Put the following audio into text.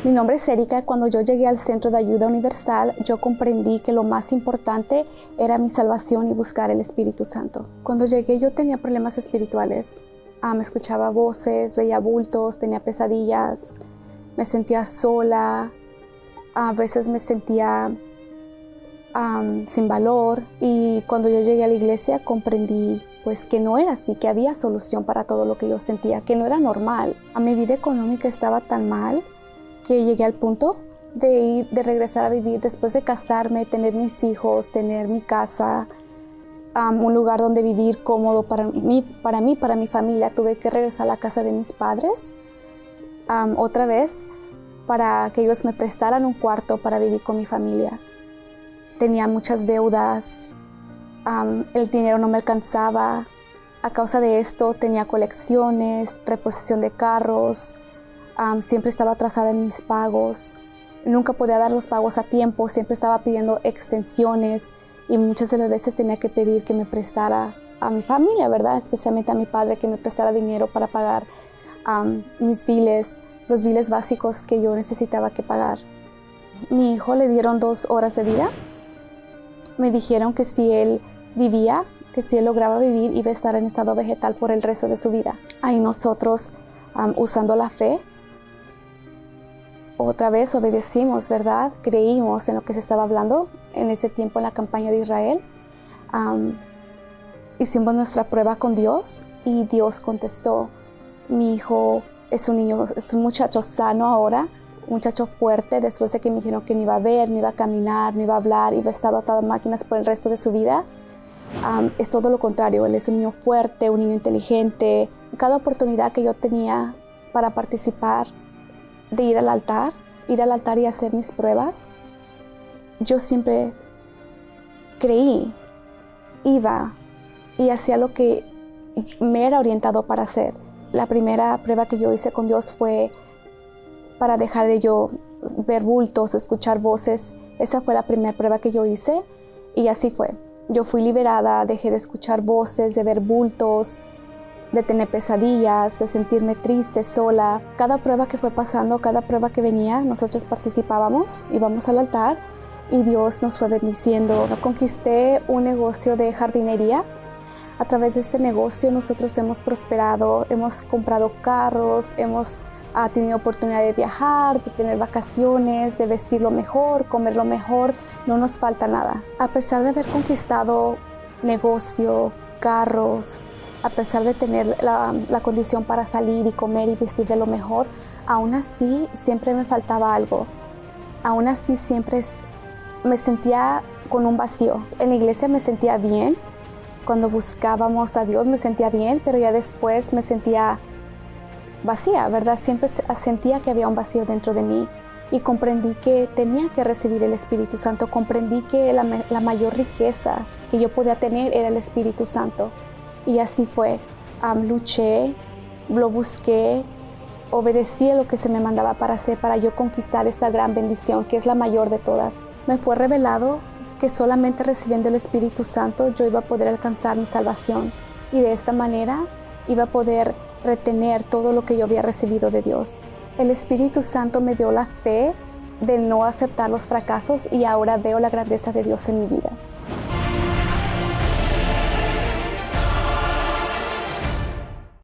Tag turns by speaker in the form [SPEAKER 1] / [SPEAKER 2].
[SPEAKER 1] Mi nombre es Erika. Cuando yo llegué al Centro de Ayuda Universal, yo comprendí que lo más importante era mi salvación y buscar el Espíritu Santo. Cuando llegué yo tenía problemas espirituales. Me escuchaba voces, veía bultos, tenía pesadillas, me sentía sola, a veces me sentía sin valor. Y cuando yo llegué a la iglesia comprendí pues que no era así, que había solución para todo lo que yo sentía, que no era normal. Mi vida económica estaba tan mal que llegué al punto de regresar a vivir después de casarme, tener mis hijos, tener mi casa, un lugar donde vivir cómodo para mí, para mi familia. Tuve que regresar a la casa de mis padres otra vez para que ellos me prestaran un cuarto para vivir con mi familia. Tenía muchas deudas, el dinero no me alcanzaba. A causa de esto tenía colecciones, reposición de carros, siempre estaba atrasada en mis pagos, nunca podía dar los pagos a tiempo, siempre estaba pidiendo extensiones y muchas de las veces tenía que pedir que me prestara a mi familia, ¿verdad? Especialmente a mi padre, que me prestara dinero para pagar mis biles, los biles básicos que yo necesitaba que pagar. Mi hijo le dieron 2 horas de vida. Me dijeron que si él vivía, que si él lograba vivir, iba a estar en estado vegetal por el resto de su vida. Ahí nosotros, usando la fe, otra vez obedecimos, ¿verdad? Creímos en lo que se estaba hablando en ese tiempo en la campaña de Israel. Hicimos nuestra prueba con Dios y Dios contestó. Mi hijo es un muchacho sano ahora, un muchacho fuerte, después de que me dijeron que no iba a ver, no iba a caminar, no iba a hablar, iba a estar atado a máquinas por el resto de su vida. Es todo lo contrario, él es un niño fuerte, un niño inteligente. Cada oportunidad que yo tenía para participar, de ir al altar y hacer mis pruebas, yo siempre creí, iba y hacía lo que me era orientado para hacer. La primera prueba que yo hice con Dios fue para dejar de yo ver bultos, escuchar voces. Esa fue la primera prueba que yo hice y así fue. Yo fui liberada, dejé de escuchar voces, de ver bultos, de tener pesadillas, de sentirme triste, sola. Cada prueba que fue pasando, cada prueba que venía, nosotros participábamos, íbamos al altar y Dios nos fue bendiciendo. Conquisté un negocio de jardinería. A través de este negocio nosotros hemos prosperado, hemos comprado carros, hemos tenido oportunidad de viajar, de tener vacaciones, de vestir lo mejor, comer lo mejor. No nos falta nada. A pesar de haber conquistado negocio, carros, a pesar de tener la condición para salir y comer y vestir de lo mejor, aún así siempre me faltaba algo. Aún así siempre me sentía con un vacío. En la iglesia me sentía bien, cuando buscábamos a Dios me sentía bien, pero ya después me sentía vacía, ¿verdad? Siempre sentía que había un vacío dentro de mí y comprendí que tenía que recibir el Espíritu Santo. Comprendí que la mayor riqueza que yo podía tener era el Espíritu Santo. Y así fue. Luché, lo busqué, obedecí a lo que se me mandaba para hacer, para yo conquistar esta gran bendición, que es la mayor de todas. Me fue revelado que solamente recibiendo el Espíritu Santo yo iba a poder alcanzar mi salvación. Y de esta manera iba a poder retener todo lo que yo había recibido de Dios. El Espíritu Santo me dio la fe de no aceptar los fracasos y ahora veo la grandeza de Dios en mi vida.